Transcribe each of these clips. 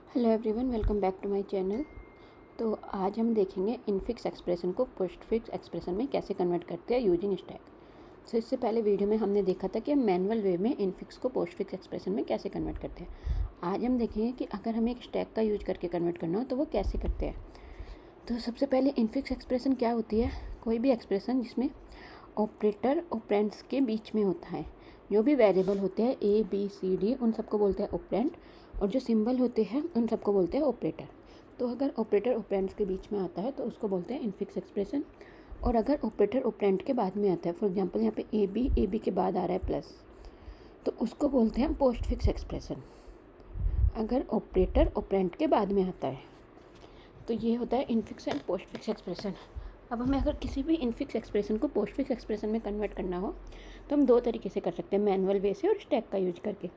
Hello everyone, welcome back to my channel. तो आज हम देखेंगे इनफिक्स एक्सप्रेशन को पोस्टफिक्स एक्सप्रेशन में कैसे कन्वर्ट करते हैं यूजिंग स्टैक। तो इससे पहले वीडियो में हमने देखा था कि मैनुअल वे में इनफिक्स को पोस्टफिक्स एक्सप्रेशन में कैसे कन्वर्ट करते हैं। आज हम देखेंगे कि अगर हमें एक स्टैक का यूज करके कन्वर्ट करना हो तो वो कैसे करते हैं। तो सबसे पहले इनफिक्स एक्सप्रेशन क्या होती है? कोई भी एक्सप्रेशन जिसमें ऑपरेटर ऑपरेंड्स के बीच में होता है। जो भी वेरिएबल होते हैं ए बी सी डी उन सबको बोलते हैं ऑपरेंड, और जो सिंबल होते हैं उन सबको बोलते हैं ऑपरेटर। तो अगर ऑपरेटर ऑपरेंड्स के बीच में आता है तो उसको बोलते हैं इनफिक्स एक्सप्रेशन। और अगर ऑपरेटर ऑपरेंड के बाद में आता है, फॉर एग्जांपल यहाँ पे ए बी के बाद आ रहा है प्लस, तो उसको बोलते हैं पोस्टफिक्स एक्सप्रेशन। अगर ऑपरेटर ऑपरेंड के बाद में आता है तो ये होता है इनफिक्स एंड पोस्टफिक्स एक्सप्रेशन। अब हमें अगर किसी भी इनफिक्स एक्सप्रेशन को पोस्टफिक्स एक्सप्रेशन में कन्वर्ट करना हो तो हम दो तरीके से कर सकते हैं, मैनुअल वे से और स्टैक का यूज करके।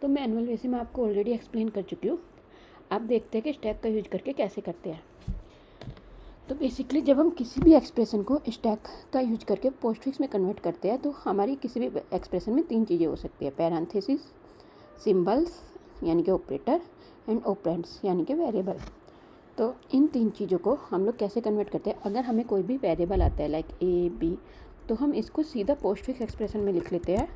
तो मैनुअल वे से मैं आपको ऑलरेडी एक्सप्लेन कर चुकी हूँ। आप देखते हैं कि स्टैक का यूज करके कैसे करते हैं। तो बेसिकली जब हम किसी भी एक्सप्रेशन को स्टैक का यूज करके पोस्टफिक्स में कन्वर्ट करते हैं तो हमारी किसी भी एक्सप्रेशन में तीन चीज़ें हो सकती है: पैरेंथेसिस, सिम्बल्स यानी कि ऑपरेटर, एंड ऑपरेंड्स यानी कि वेरिएबल। तो इन तीन चीज़ों को हम लोग कैसे कन्वर्ट करते हैं? अगर हमें कोई भी वेरिएबल आता है लाइक ए बी, तो हम इसको सीधा पोस्टफिक्स एक्सप्रेशन में लिख लेते हैं।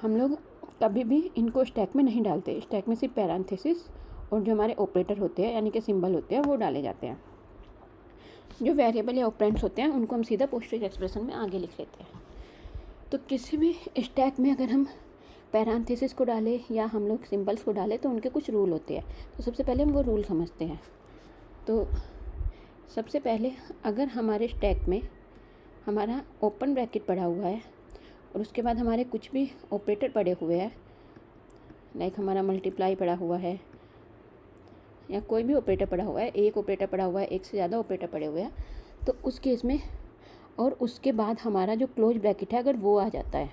हम लोग कभी भी इनको स्टैक में नहीं डालते। स्टैक में सिर्फ पैरेंथेसिस और जो हमारे ऑपरेटर होते हैं यानी कि सिंबल होते हैं वो डाले जाते हैं। जो वेरिएबल या ऑपरेंड्स होते हैं उनको हम सीधा पोस्टफिक्स एक्सप्रेशन में आगे लिख लेते हैं। तो किसी भी स्टैक में अगर हम पैरेंथेसिस को डालें या हम लोग सिंबल्स को डालें तो उनके कुछ रूल होते हैं। तो सबसे पहले हम वो रूल समझते हैं। तो सबसे पहले अगर हमारे स्टैक में हमारा ओपन ब्रैकेट पड़ा हुआ है और उसके बाद हमारे कुछ भी ऑपरेटर पड़े हुए हैं, लाइक हमारा मल्टीप्लाई पड़ा हुआ है या कोई भी ऑपरेटर पड़ा हुआ है, एक ऑपरेटर पड़ा हुआ है, एक से ज़्यादा ऑपरेटर पड़े हुए हैं, तो उस केस में और उसके बाद हमारा जो क्लोज ब्रैकेट है अगर वो आ जाता है,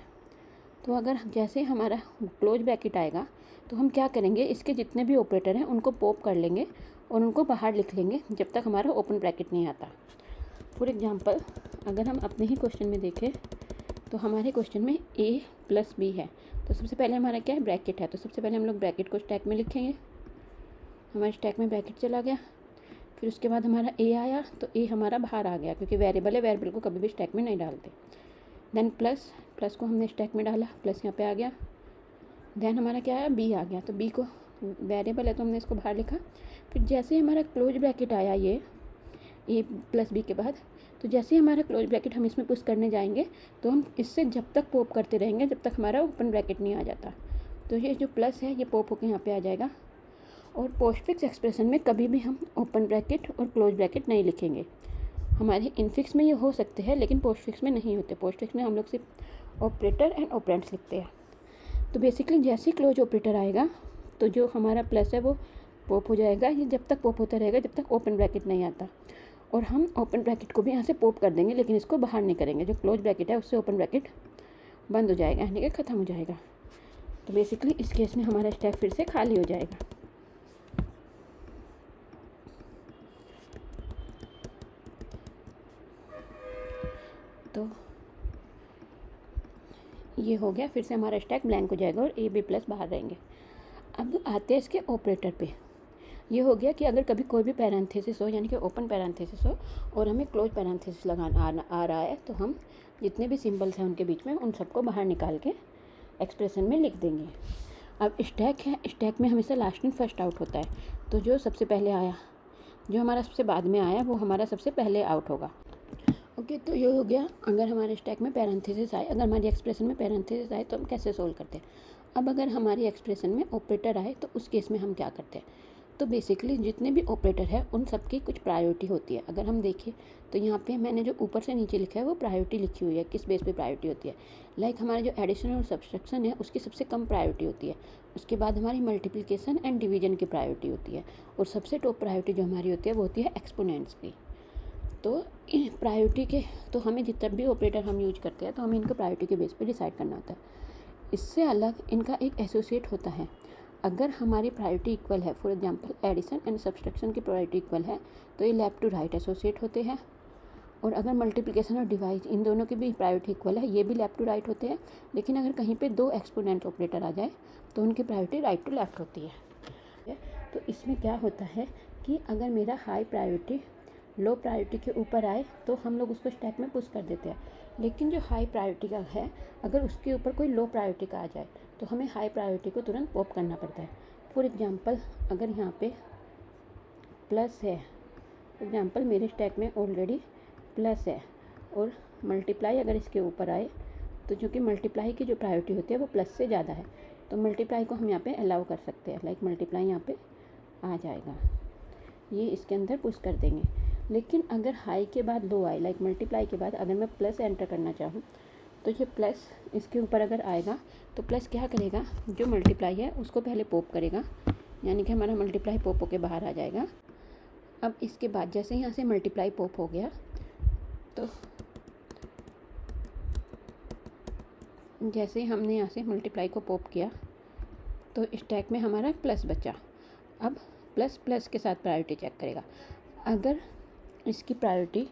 तो अगर जैसे हमारा क्लोज ब्रैकेट आएगा तो हम क्या करेंगे, इसके जितने भी ऑपरेटर हैं उनको पॉप कर लेंगे और उनको बाहर लिख लेंगे जब तक हमारा ओपन ब्रैकेट नहीं आता। फॉर एग्जांपल अगर हम अपने ही क्वेश्चन में देखें तो हमारे क्वेश्चन में a प्लस बी है, तो सबसे पहले हमारा क्या है, ब्रैकेट है। तो सबसे पहले हम लोग ब्रैकेट को स्टैक में लिखेंगे। हमारे स्टैक में ब्रैकेट चला गया, फिर उसके बाद हमारा a आया तो a हमारा बाहर आ गया क्योंकि वेरिएबल है, वेरिएबल को कभी भी स्टैक में नहीं डालते। देन प्लस को हमने स्टैक में डाला, प्लस यहाँ पे आ गया। देन हमारा क्या आया, बी आ गया, तो बी को वेरिएबल है तो हमने इसको बाहर लिखा। फिर जैसे ही हमारा क्लोज ब्रैकेट आया ये ए प्लस बी के बाद, तो जैसे ही हमारा क्लोज ब्रैकेट हम इसमें पुश करने जाएंगे तो हम इससे जब तक पॉप करते रहेंगे जब तक हमारा ओपन ब्रैकेट नहीं आ जाता। तो ये जो प्लस है ये पॉप होकर यहाँ पे आ जाएगा। और पोस्टफिक्स एक्सप्रेशन में कभी भी हम ओपन ब्रैकेट और क्लोज ब्रैकेट नहीं लिखेंगे। हमारे इनफिक्स में ये हो सकते हैं लेकिन पोस्टफिक्स में नहीं होते। पोस्टफिक्स में हम लोग सिर्फ ऑपरेटर एंड ऑपरेंड्स लिखते हैं। तो बेसिकली जैसे ही क्लोज ऑपरेटर आएगा तो जो हमारा प्लस है वो पॉप हो जाएगा। ये जब तक पॉप होता रहेगा जब तक ओपन ब्रैकेट नहीं आता, और हम ओपन ब्रैकेट को भी यहाँ से पॉप कर देंगे लेकिन इसको बाहर नहीं करेंगे। जो क्लोज ब्रैकेट है उससे ओपन ब्रैकेट बंद हो जाएगा यानी कि ख़त्म हो जाएगा। तो बेसिकली इस केस में हमारा स्टैक फिर से खाली हो जाएगा। तो ये हो गया, फिर से हमारा स्टैक ब्लैंक हो जाएगा और ए बी प्लस बाहर रहेंगे। अब आते हैं इसके ऑपरेटर पे। ये हो गया कि अगर कभी कोई भी पैरेंथेसिस हो यानी कि ओपन पैरेंथेसिस हो और हमें क्लोज पैरेंथेसिस लगाना आ रहा है तो हम जितने भी सिंबल्स हैं उनके बीच में उन सबको बाहर निकाल के एक्सप्रेशन में लिख देंगे। अब स्टैक है, स्टैक में हमेशा लास्ट इन फर्स्ट आउट होता है। तो जो सबसे पहले आया, जो हमारा सबसे बाद में आया वो हमारा सबसे पहले आउट होगा। ओके, तो ये हो गया अगर हमारे स्टैक में पैरेंथेसिस आए, अगर हमारी एक्सप्रेशन में पैरेंथेसिस आए तो हम कैसे सोल्व करते हैं। अब अगर हमारी एक्सप्रेशन में ऑपरेटर आए तो उस केस में हम क्या करते हैं। तो बेसिकली जितने भी ऑपरेटर है उन सब की कुछ प्रायोरिटी होती है। अगर हम देखें तो यहाँ पे मैंने जो ऊपर से नीचे लिखा है वो प्रायोरिटी लिखी हुई है, किस बेस पे प्रायोरिटी होती है। लाइक हमारा जो एडिशन और सब्सट्रैक्शन है उसकी सबसे कम प्रायोरिटी होती है। उसके बाद हमारी मल्टीप्लिकेशन एंड डिवीजन की प्रायोरिटी होती है, और सबसे टॉप प्रायोरिटी जो हमारी होती है वो होती है एक्सपोनेंट्स की। तो इन प्रायोरिटी के, तो हमें जितना भी ऑपरेटर हम यूज करते हैं तो हमें इनको प्रायोरिटी के बेस पे डिसाइड करना होता है। इससे अलग इनका एक एसोसिएट होता है। अगर हमारी प्रायोरिटी इक्वल है, for example addition and subtraction की प्रायोरिटी इक्वल है तो ये लेफ्ट टू राइट एसोसिएट होते हैं। और अगर मल्टीप्लिकेशन और डिवाइड इन दोनों की भी प्रायोरिटी इक्वल है, ये भी लेफ्ट टू राइट होते हैं। लेकिन अगर कहीं पे दो एक्सपोनेंट ऑपरेटर आ जाए तो उनकी प्रायोरिटी राइट टू लेफ्ट होती है। तो इसमें क्या होता है कि अगर मेरा हाई प्रायोरिटी लो प्रायोरिटी के ऊपर आए तो हम लोग उसको स्टैक में पुश कर देते हैं, लेकिन जो हाई प्रायोरिटी का है अगर उसके ऊपर कोई लो प्रायोरिटी का आ जाए तो हमें हाई प्रायोरिटी को तुरंत पॉप करना पड़ता है। फॉर एग्जांपल अगर यहाँ पे प्लस है, फॉर एग्जांपल मेरे स्टैक में ऑलरेडी प्लस है और मल्टीप्लाई अगर इसके ऊपर आए तो चूँकि मल्टीप्लाई की जो प्रायोरिटी होती है वो प्लस से ज़्यादा है तो मल्टीप्लाई को हम यहाँ पे अलाउ कर सकते हैं, लाइक मल्टीप्लाई यहाँ पे आ जाएगा, ये इसके अंदर पुश कर देंगे। लेकिन अगर हाई के बाद लो आए, लाइक मल्टीप्लाई के बाद अगर मैं प्लस एंटर करना चाहूँ तो ये प्लस इसके ऊपर अगर आएगा तो प्लस क्या करेगा, जो मल्टीप्लाई है उसको पहले पॉप करेगा, यानी कि हमारा मल्टीप्लाई पॉप होके बाहर आ जाएगा। अब इसके बाद जैसे यहाँ से मल्टीप्लाई पॉप हो गया तो जैसे हमने यहाँ से मल्टीप्लाई को पॉप किया तो स्टैक में हमारा प्लस बचा। अब प्लस प्लस के साथ प्रायोरिटी चेक करेगा। अगर इसकी प्रायोरिटी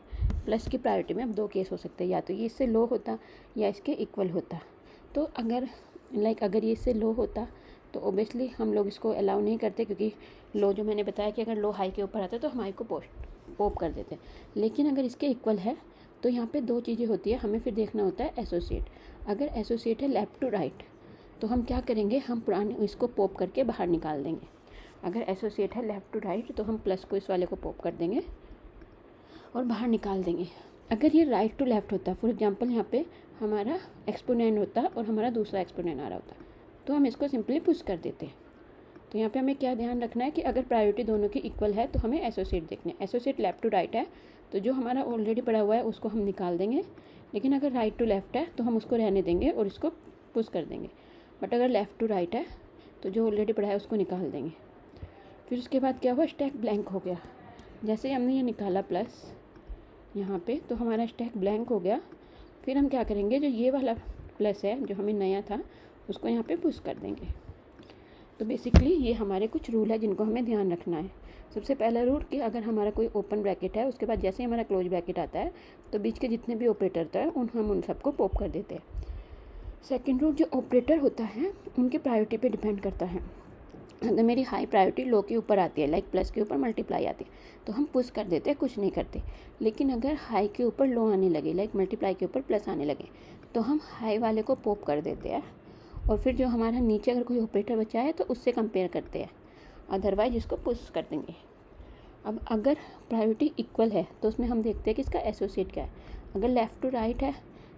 प्लस की प्रायोरिटी में अब दो केस हो सकते हैं, या तो ये इससे लो होता या इसके इक्वल होता। तो अगर अगर ये इससे लो होता तो ओबियसली हम लोग इसको अलाउ नहीं करते, क्योंकि लो जो मैंने बताया कि अगर लो हाई के ऊपर आता है तो हम हाई को पॉप कर देते। लेकिन अगर इसके इक्वल है तो यहाँ पे दो चीज़ें होती है, हमें फिर देखना होता है एसोसिएट। अगर एसोसिएट है लेफ़्ट टू राइट तो हम क्या करेंगे, हम पुराने इसको पॉप करके बाहर निकाल देंगे। अगर एसोसिएट है लेफ़्ट टू राइट तो हम प्लस को इस वाले को पॉप कर देंगे और बाहर निकाल देंगे। अगर ये राइट टू लेफ़्ट होता, फॉर एग्जांपल यहाँ पे हमारा एक्सपोनेंट होता और हमारा दूसरा एक्सपोनेंट आ रहा होता तो हम इसको सिंपली पुश कर देते। तो यहाँ पे हमें क्या ध्यान रखना है कि अगर प्रायोरिटी दोनों की इक्वल है तो हमें एसोसिएट देखना है। एसोसिएट लेफ़्ट टू राइट है तो जो हमारा ऑलरेडी पड़ा हुआ है उसको हम निकाल देंगे, लेकिन अगर राइट टू लेफ़्ट है तो हम उसको रहने देंगे और इसको पुश कर देंगे। बट अगर लेफ़्ट टू राइट है तो जो ऑलरेडी पड़ा है उसको निकाल देंगे। फिर उसके बाद क्या हुआ, स्टैक ब्लैंक हो गया। जैसे हमने ये निकाला प्लस यहाँ पे तो हमारा स्टैक ब्लैंक हो गया। फिर हम क्या करेंगे, जो ये वाला प्लस है जो हमें नया था उसको यहाँ पे पुश कर देंगे। तो बेसिकली ये हमारे कुछ रूल है जिनको हमें ध्यान रखना है। सबसे पहला रूल कि अगर हमारा कोई ओपन ब्रैकेट है उसके बाद जैसे ही हमारा क्लोज ब्रैकेट आता है तो बीच के जितने भी ऑपरेटर होता है हम उन सबको पॉप कर देते हैं। सेकेंड रूल, जो ऑपरेटर होता है उनकी प्रायोरिटी पे डिपेंड करता है। अगर मेरी हाई प्रायोरिटी लो के ऊपर आती है, लाइक प्लस के ऊपर मल्टीप्लाई आती है तो हम पुश कर देते हैं, कुछ नहीं करते। लेकिन अगर हाई के ऊपर लो आने लगे, लाइक मल्टीप्लाई के ऊपर प्लस आने लगे तो हम हाई वाले को पॉप कर देते हैं और फिर जो हमारा नीचे अगर कोई ऑपरेटर बचा है तो उससे कंपेयर करते हैं, अदरवाइज इसको पुश कर देंगे। अब अगर प्रायोरिटी इक्वल है तो उसमें हम देखते हैं कि इसका एसोसिएट क्या है। अगर लेफ़्ट टू राइट है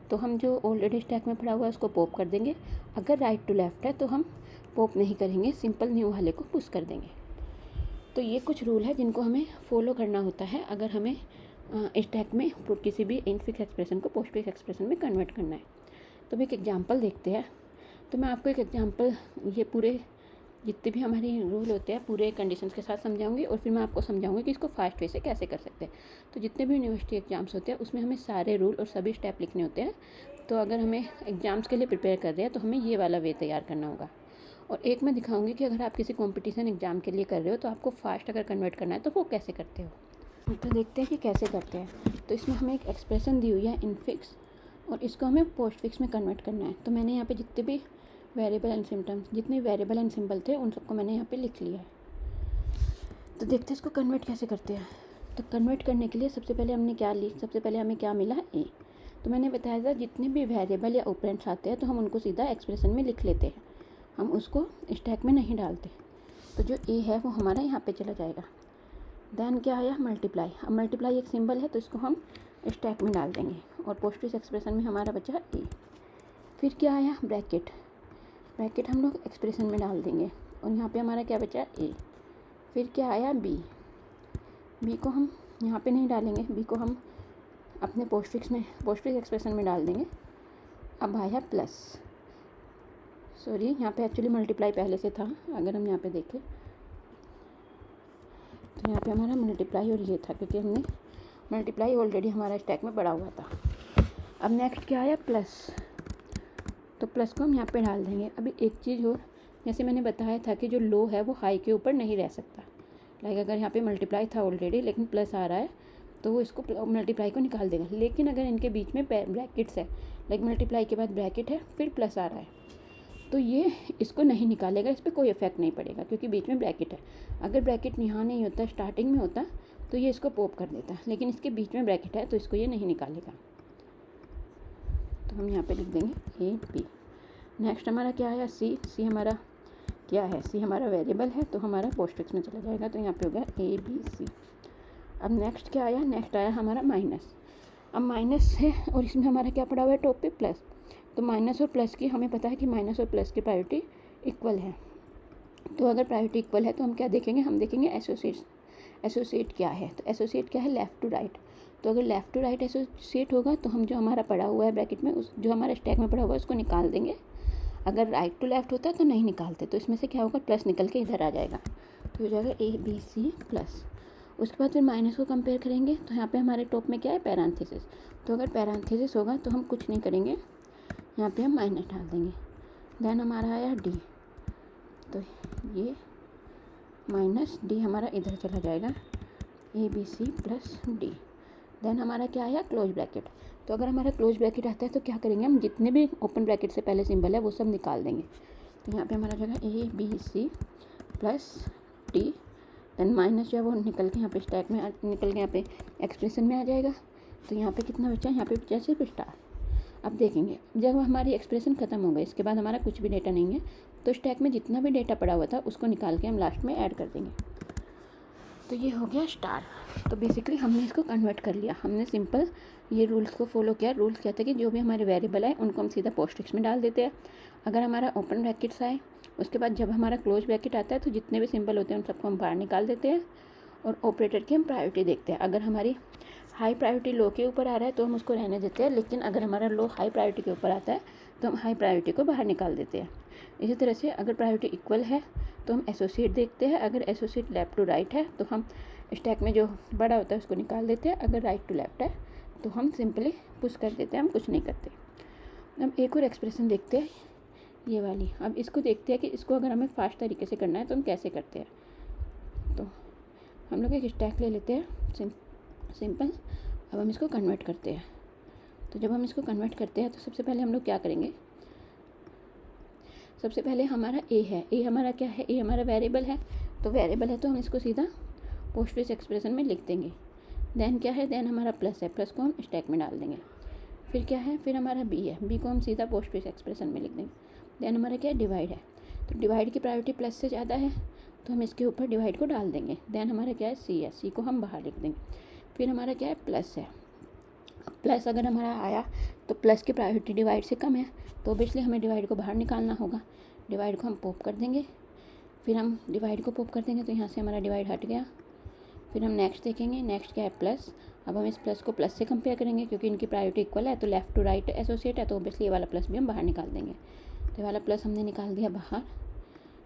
तो हम जो ऑलरेडी स्टैक में पड़ा हुआ है उसको पॉप कर देंगे। अगर राइट टू लेफ़्ट है तो हम पॉप नहीं करेंगे, सिंपल न्यू वाले को पुश कर देंगे। तो ये कुछ रूल है जिनको हमें फॉलो करना होता है अगर हमें स्टैक में किसी भी इनफिक्स एक्सप्रेशन को पोस्टफिक्स एक्सप्रेशन में कन्वर्ट करना है। तो एक एग्जांपल देखते हैं। तो मैं आपको एक एग्जांपल ये पूरे जितने भी हमारे रूल होते हैं पूरे कंडीशंस के साथ समझाऊंगी और फिर मैं आपको समझाऊंगी कि इसको फास्ट वे से कैसे कर सकते हैं। तो जितने भी यूनिवर्सिटी एग्जाम्स होते हैं उसमें हमें सारे रूल और सभी स्टेप लिखने होते हैं। तो अगर हमें एग्ज़ाम्स के लिए प्रिपेयर कर रहे हैं तो हमें ये वाला वे तैयार करना होगा। और एक मैं दिखाऊंगी कि अगर आप किसी कंपटीशन एग्ज़ाम के लिए कर रहे हो तो आपको फास्ट अगर कन्वर्ट करना है तो वो कैसे करते हो। तो देखते हैं कि कैसे करते हैं। तो इसमें हमें एक एक्सप्रेशन दी हुई है इनफिक्स और इसको हमें पोस्ट फिक्स में कन्वर्ट करना है। तो मैंने यहाँ पे जितने भी वेरिएबल एंड सिम्टम्स जितने वेरिएबल एंड सिंबल थे उन सबको मैंने यहाँ पे लिख लिया है। तो देखते हैं इसको कन्वर्ट कैसे करते हैं। तो कन्वर्ट करने के लिए सबसे पहले हमें क्या मिला, ए। तो मैंने बताया था जितने भी वेरिएबल या ऑपरेंड्स आते हैं तो हम उनको सीधा एक्सप्रेशन में लिख लेते हैं, हम उसको स्टैक में नहीं डालते। तो जो ए है वो हमारा यहाँ पे चला जाएगा। देन क्या आया, मल्टीप्लाई। अब मल्टीप्लाई एक सिंबल है तो इसको हम स्टैक में डाल देंगे और पोस्टफिक्स एक्सप्रेशन में हमारा बचा ए। फिर क्या आया, ब्रैकेट हम लोग एक्सप्रेशन में डाल देंगे और यहाँ पे हमारा क्या बचा, ए। फिर क्या आया, बी को हम यहाँ पे नहीं डालेंगे, बी को हम अपने पोस्टफिक्स एक्सप्रेशन में डाल देंगे। अब आया प्लस, यहाँ पे एक्चुअली मल्टीप्लाई पहले से था। अगर हम यहाँ पे देखें तो यहाँ पे हमारा मल्टीप्लाई और ये था क्योंकि हमने मल्टीप्लाई ऑलरेडी हमारा स्टैक में पड़ा हुआ था। अब नेक्स्ट क्या आया, प्लस। तो प्लस को हम यहाँ पे डाल देंगे। अभी एक चीज़ और, जैसे मैंने बताया था कि जो लो है वो हाई के ऊपर नहीं रह सकता। लाइक अगर यहाँ पे मल्टीप्लाई था ऑलरेडी लेकिन प्लस आ रहा है तो वो इसको मल्टीप्लाई को निकाल देगा। लेकिन अगर इनके बीच में ब्रैकेट्स है, लाइक मल्टीप्लाई के बाद ब्रैकेट है फिर प्लस आ रहा है तो ये इसको नहीं निकालेगा, इस पर कोई इफेक्ट नहीं पड़ेगा क्योंकि बीच में ब्रैकेट है। अगर ब्रैकेट यहाँ नहीं होता, स्टार्टिंग में होता, तो ये इसको पॉप कर देता, लेकिन इसके बीच में ब्रैकेट है तो इसको ये नहीं निकालेगा। तो हम यहाँ पे लिख देंगे ए बी। नेक्स्ट हमारा क्या आया, सी। सी हमारा क्या है, सी हमारा वेरिएबल है तो हमारा पोस्टफिक्स में चला जाएगा, तो यहाँ पे हो गया ए बी सी। अब नेक्स्ट क्या आया, नेक्स्ट आया हमारा माइनस। अब माइनस है और इसमें हमारा क्या पड़ा हुआ है टॉप पे, प्लस। तो माइनस और प्लस की हमें पता है कि माइनस और प्लस की प्रायोरिटी इक्वल है। तो अगर प्रायोरिटी इक्वल है तो हम क्या देखेंगे, हम देखेंगे एसोसिएट क्या है। तो एसोसिएट क्या है, लेफ़्ट टू राइट। तो अगर लेफ़्ट टू राइट एसोसिएट होगा तो हम जो हमारा पड़ा हुआ है ब्रैकेट में, उस जो हमारा स्टैक में पड़ा हुआ है उसको निकाल देंगे। अगर राइट टू लेफ़्ट होता है तो नहीं निकालते, तो इसमें से क्या होगा, प्लस निकल के इधर आ जाएगा, तो हो जाएगा ए बी सी प्लस। उसके बाद फिर माइनस को कंपेयर करेंगे तो यहाँ पे हमारे टॉप में क्या है, पैरेंथेसिस। तो अगर पैरेंथेसिस होगा तो हम कुछ नहीं करेंगे, यहाँ पे हम माइनस डाल देंगे। देन हमारा आया डी, तो ये माइनस डी हमारा इधर चला जाएगा, A B C plus D. Then हमारा क्या आया, क्लोज ब्रैकेट। तो अगर हमारा क्लोज ब्रैकेट आता है तो क्या करेंगे, हम जितने भी ओपन ब्रैकेट से पहले सिंबल है वो सब निकाल देंगे। तो यहाँ पे हमारा जगह A B C plus D. Then minus जो है वो निकल के यहाँ पे स्टैक में निकल के यहाँ पे एक्सप्रेशन में आ जाएगा। तो यहाँ पे कितना बचा, यहाँ पे बचा सिर्फ स्टार। अब देखेंगे जब हमारी एक्सप्रेशन ख़त्म हो गई, इसके बाद हमारा कुछ भी डेटा नहीं है, तो स्टैक में जितना भी डेटा पड़ा हुआ था उसको निकाल के हम लास्ट में ऐड कर देंगे। तो ये हो गया स्टार। तो बेसिकली हमने इसको कन्वर्ट कर लिया, हमने सिंपल ये रूल्स को फॉलो किया। रूल्स कहते हैं कि जो भी हमारे वेरिएबल है उनको हम सीधा पोस्टफिक्स में डाल देते हैं। अगर हमारा ओपन ब्रैकेट्स आए, उसके बाद जब हमारा क्लोज ब्रैकेट आता है तो जितने भी सिंबल होते हैं उन सबको हम बाहर निकाल देते हैं और ऑपरेटर की हम प्रायोरिटी देखते हैं। अगर हमारी हाई प्रायोरिटी लो के ऊपर आ रहा है तो हम उसको रहने देते हैं, लेकिन अगर हमारा लो हाई प्रायोरिटी के ऊपर आता है तो हम हाई प्रायोरिटी को बाहर निकाल देते हैं। इसी तरह से अगर प्रायोरिटी इक्वल है तो हम एसोसिएट देखते हैं। अगर एसोसिएट लेफ़्ट टू राइट है तो हम स्टैक में जो बड़ा होता है उसको निकाल देते हैं। अगर राइट टू लेफ़्ट है तो हम सिंपली पुश कर देते हैं, हम कुछ नहीं करते। अब एक और एक्सप्रेशन देखते हैं, ये वाली। अब इसको देखते हैं कि इसको अगर हमें फास्ट तरीके से करना है तो हम कैसे करते हैं। तो हम लोग एक स्टैक ले लेते हैं सिंपल। अब हम इसको कन्वर्ट करते हैं। तो जब हम इसको कन्वर्ट करते हैं तो सबसे पहले हम लोग क्या करेंगे, सबसे पहले हमारा ए है। ए हमारा क्या है, ए हमारा वेरिएबल है। तो वेरिएबल है तो हम इसको सीधा पोस्टफिक्स एक्सप्रेशन में लिख देंगे। देन क्या है, देन हमारा प्लस है, प्लस को हम स्टैक में डाल देंगे। फिर क्या है, फिर हमारा बी है, बी को हम सीधा पोस्टफिक्स एक्सप्रेशन में लिख देंगे। देन हमारा क्या है, डिवाइड है। तो डिवाइड की प्रायोरिटी प्लस से ज़्यादा है तो हम इसके ऊपर डिवाइड को डाल देंगे। देन हमारा क्या है, सी है, सी को हम बाहर लिख देंगे। फिर हमारा क्या है, प्लस है। प्लस अगर हमारा आया तो प्लस की प्रायोरिटी डिवाइड से कम है तो ऑब्वियसली हमें डिवाइड को बाहर निकालना होगा। डिवाइड को हम पॉप कर देंगे। फिर हम डिवाइड को पॉप कर देंगे तो यहाँ से हमारा डिवाइड हट गया। फिर हम नेक्स्ट देखेंगे, नेक्स्ट क्या है, प्लस। अब हम इस प्लस को प्लस से कंपेयर करेंगे क्योंकि इनकी प्रायोरिटी इक्वल है, तो लेफ़्ट टू राइट एसोसिएट है तो ऑब्वियसली ये वाला प्लस भी हम बाहर निकाल देंगे। तो ये वाला प्लस हमने निकाल दिया बाहर।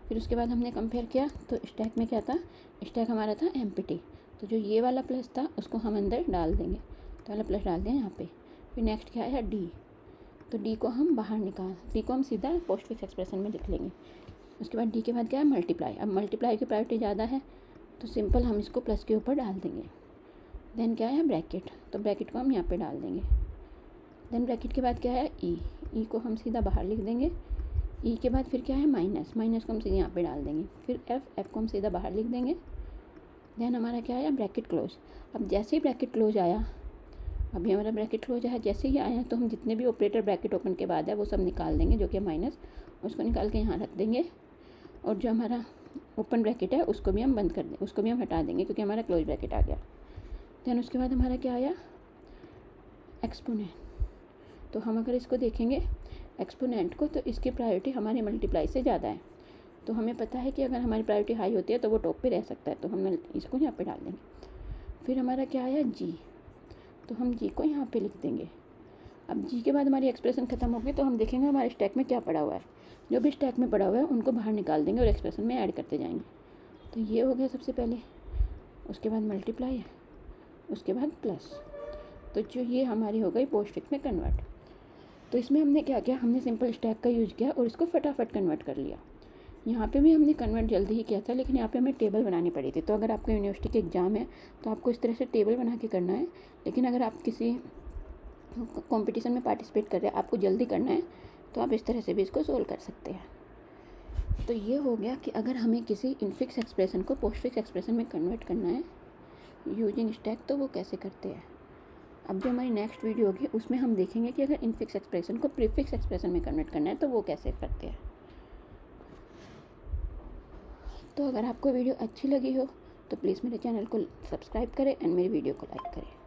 फिर उसके बाद हमने कंपेयर किया तो स्टैक में क्या था, स्टैक हमारा था एम्प्टी। तो जो ये वाला प्लस था उसको हम अंदर डाल देंगे, तो वाला प्लस डाल दें यहाँ पे। फिर नेक्स्ट क्या है, डी। तो डी को हम बाहर डी को हम सीधा पोस्टफिक्स एक्सप्रेशन में लिख लेंगे। उसके बाद डी के बाद क्या है, मल्टीप्लाई। अब मल्टीप्लाई की प्रायोरिटी ज़्यादा है तो सिंपल हम इसको प्लस के ऊपर डाल देंगे। देन क्या है, ब्रैकेट। तो ब्रैकेट को हम यहाँ पे डाल देंगे। देन ब्रैकेट के बाद क्या है, ई। ई को हम सीधा बाहर लिख देंगे। ई के बाद फिर क्या है, माइनस। माइनस को हम सीधे यहाँ पे डाल देंगे। फिर एफ। एफ को हम सीधा बाहर लिख देंगे। देन हमारा क्या आया, ब्रैकेट क्लोज। अब जैसे ही ब्रैकेट क्लोज आया, अभी हमारा ब्रैकेट क्लोज आया, जैसे ही आया तो हम जितने भी ऑपरेटर ब्रैकेट ओपन के बाद है वो सब निकाल देंगे, जो कि माइनस, उसको निकाल के यहाँ रख देंगे। और जो हमारा ओपन ब्रैकेट है उसको भी हम बंद कर देंगे, उसको भी हम हटा देंगे क्योंकि हमारा क्लोज ब्रैकेट आ गया। देन उसके बाद हमारा क्या आया, एक्सपोनेंट। तो हम अगर इसको देखेंगे एक्सपोनेंट को तो इसकी प्रायोरिटी हमारी मल्टीप्लाई से ज़्यादा है। तो हमें पता है कि अगर हमारी प्रायोरिटी हाई होती है तो वो टॉप पे रह सकता है, तो हम इसको यहाँ पे डाल देंगे। फिर हमारा क्या आया, जी। तो हम जी को यहाँ पे लिख देंगे। अब जी के बाद हमारी एक्सप्रेशन ख़त्म होगी तो हम देखेंगे हमारे स्टैक में क्या पड़ा हुआ है। जो भी स्टैक में पड़ा हुआ है उनको बाहर निकाल देंगे और एक्सप्रेशन में ऐड करते जाएंगे। तो ये हो गया सबसे पहले। उसके बाद मल्टीप्लाई है, उसके बाद प्लस। तो जो ये हमारी हो गई पोस्टफिक्स में कन्वर्ट। तो इसमें हमने क्या किया, हमने सिंपल स्टैक का यूज़ किया और इसको फटाफट कन्वर्ट कर लिया। यहाँ पे भी हमने कन्वर्ट जल्दी ही किया था, लेकिन यहाँ पे हमें टेबल बनानी पड़ी थी। तो अगर आपको यूनिवर्सिटी के एग्ज़ाम है तो आपको इस तरह से टेबल बना के करना है। लेकिन अगर आप किसी कंपटीशन में पार्टिसिपेट कर रहे हैं, आपको जल्दी करना है, तो आप इस तरह से भी इसको सोल्व कर सकते हैं। तो ये हो गया कि अगर हमें किसी इनफिक्स एक्सप्रेशन को पोस्टफिक्स एक्सप्रेशन में कन्वर्ट करना है यूजिंग स्टैक, तो वो कैसे करते हैं। अब जो हमारी नेक्स्ट वीडियो होगी उसमें हम देखेंगे कि अगर इनफिक्स एक्सप्रेशन को प्रीफिक्स एक्सप्रेशन में कन्वर्ट करना है तो वो कैसे करते हैं। तो अगर आपको वीडियो अच्छी लगी हो तो प्लीज़ मेरे चैनल को सब्सक्राइब करें एंड मेरी वीडियो को लाइक करें।